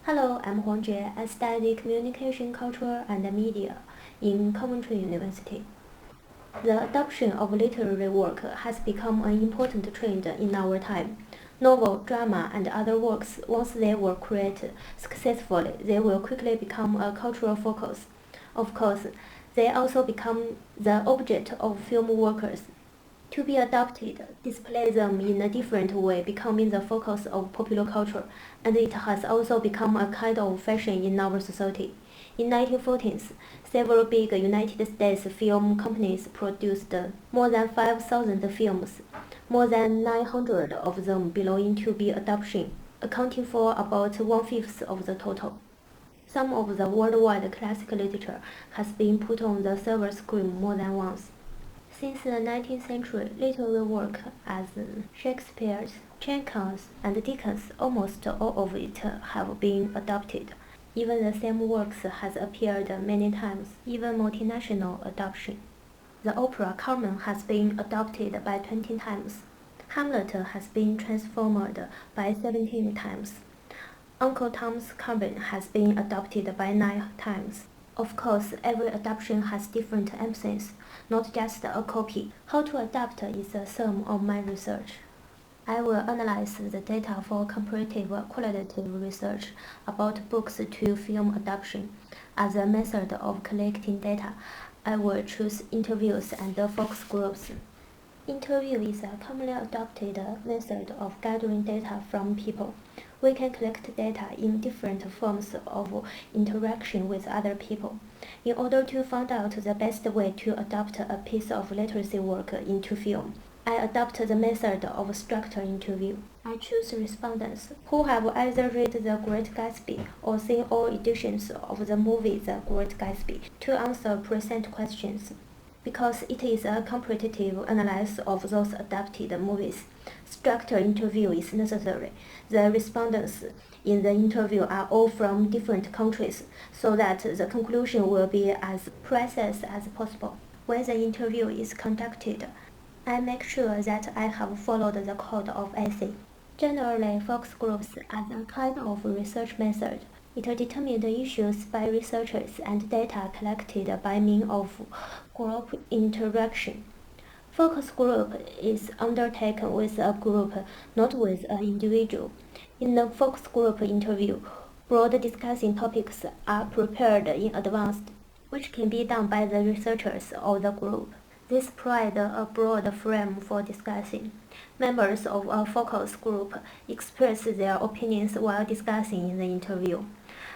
Hello, I'm Huang Jie. I study communication, culture, and media in Coventry University. The adoption of literary work has become an important trend in our time. Novel, drama, and other works, once they were created successfully, they will quickly become a cultural focus. Of course, they also become the object of film workers. To be adopted, display them in a different way, becoming the focus of popular culture, and it has also become a kind of fashion in our society. In 1940s, several big United States film companies produced more than 5,000 films, more than 900 of them belonging to be adoption, accounting for about one-fifth of the total. Some of the worldwide classic literature has been put on the silver screen more than once. Since the 19th century, literary work as Shakespeare's, Jenkins, and Dickens, almost all of it have been adopted. Even the same works has appeared many times, even multinational adoption. The opera Carmen has been adopted by 20 times. Hamlet has been transformed by 17 times. Uncle Tom's Cabin has been adopted by 9 times. Of course, every adaptation has different emphasis, not just a copy. How to adapt is the sum of my research. I will analyze the data for comparative qualitative research about books to film adaptation. As a method of collecting data, I will choose interviews and focus groups. Interview is a commonly adopted method of gathering data from people. We can collect data in different forms of interaction with other people. In order to find out the best way to adapt a piece of literacy work into film, I adopt the method of structured interview. I choose respondents who have either read The Great Gatsby or seen all editions of the movie The Great Gatsby to answer present questions. Because it is a comparative analysis of those adapted movies, structured interview is necessary. The respondents in the interview are all from different countries, so that the conclusion will be as precise as possible. When the interview is conducted, I make sure that I have followed the code of essay. Generally, focus groups are a kind of research method. It determines issues by researchers and data collected by means of group interaction. Focus group is undertaken with a group, not with an individual. In the focus group interview, broad discussing topics are prepared in advance, which can be done by the researchers or the group. This provides a broad frame for discussing. Members of a focus group express their opinions while discussing in the interview.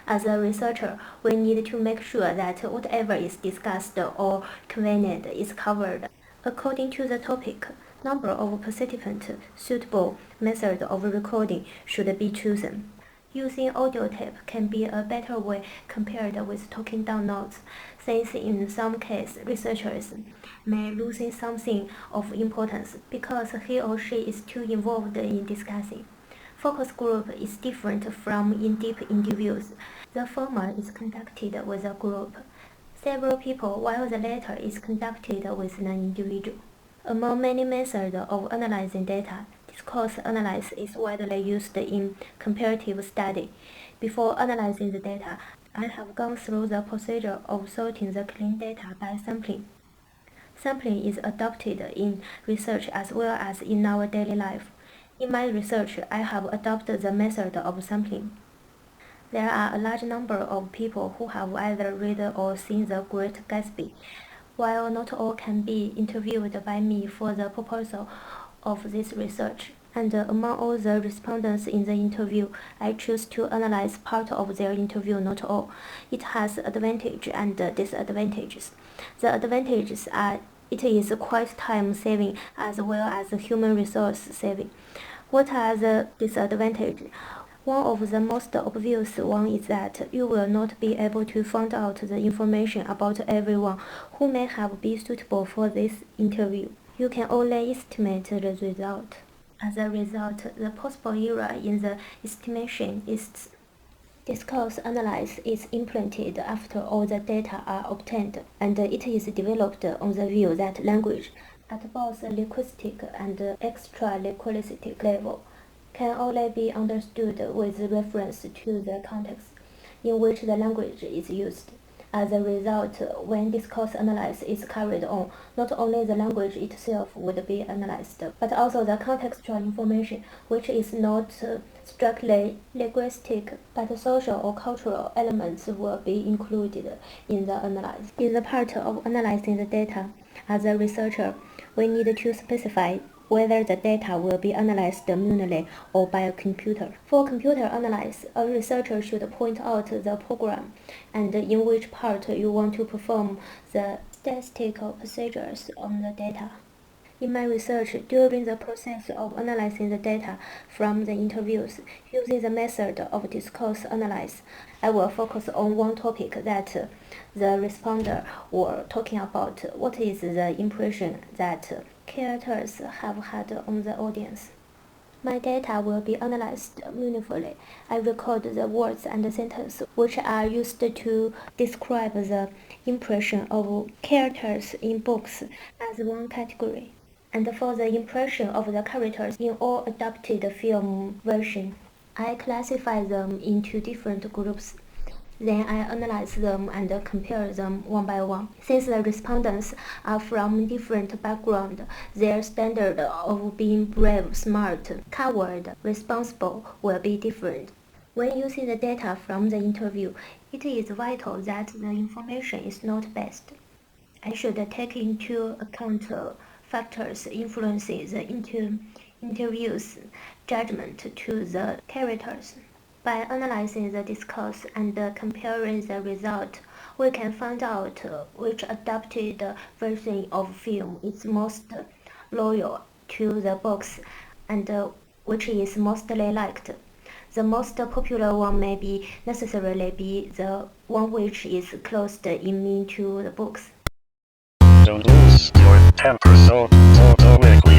As a researcher, we need to make sure that whatever is discussed or conveyed is covered. According to the topic, number of participants, suitable method of recording should be chosen. Using audio tape can be a better way compared with talking down notes, since in some cases researchers may lose something of importance because he or she is too involved in discussing. Focus group is different from in-depth interviews. The former is conducted with a group, several people, while the latter is conducted with an individual. Among many methods of analyzing data, discourse analysis is widely used in comparative study. Before analyzing the data, I have gone through the procedure of sorting the clean data by sampling. Sampling is adopted in research as well as in our daily life. In my research, I have adopted the method of sampling. There are a large number of people who have either read or seen The Great Gatsby. While not all can be interviewed by me for the purpose of this research, and among all the respondents in the interview, I choose to analyze part of their interview, not all. It has advantages and disadvantages. The advantages are it is quite time-saving as well as human resource-saving. What are the disadvantages? One of the most obvious ones is that you will not be able to find out the information about everyone who may have been suitable for this interview. You can only estimate the result. As a result, the possible error in the estimation is discourse analysis is implemented after all the data are obtained, and it is developed on the view that language, at both linguistic and extra-linguistic level, can only be understood with reference to the context in which the language is used. As a result, when discourse analysis is carried on, not only the language itself would be analyzed, but also the contextual information, which is not strictly linguistic, but social or cultural elements will be included in the analysis. In the part of analyzing the data, as a researcher, we need to specify whether the data will be analyzed manually or by a computer. For computer analysis, a researcher should point out the program and in which part you want to perform the statistical procedures on the data. In my research, during the process of analyzing the data from the interviews, using the method of discourse analysis, I will focus on one topic that the responder were talking about. What is the impression that characters have had on the audience? My data will be analyzed meaningfully. I record the words and sentences which are used to describe the impression of characters in books as one category, and for the impression of the characters in all adapted film versions, I classify them into different groups. Then I analyze them and compare them one by one. Since the respondents are from different backgrounds, their standard of being brave, smart, coward, responsible will be different. When using the data from the interview, it is vital that the information is not biased. I should take into account factors influencing the interview's judgment to the characters. By analyzing the discourse and comparing the result, we can find out which adapted version of film is most loyal to the books and which is mostly liked. The most popular one may be necessarily be the one which is closest in meaning to the books. Don't lose your temper so quickly.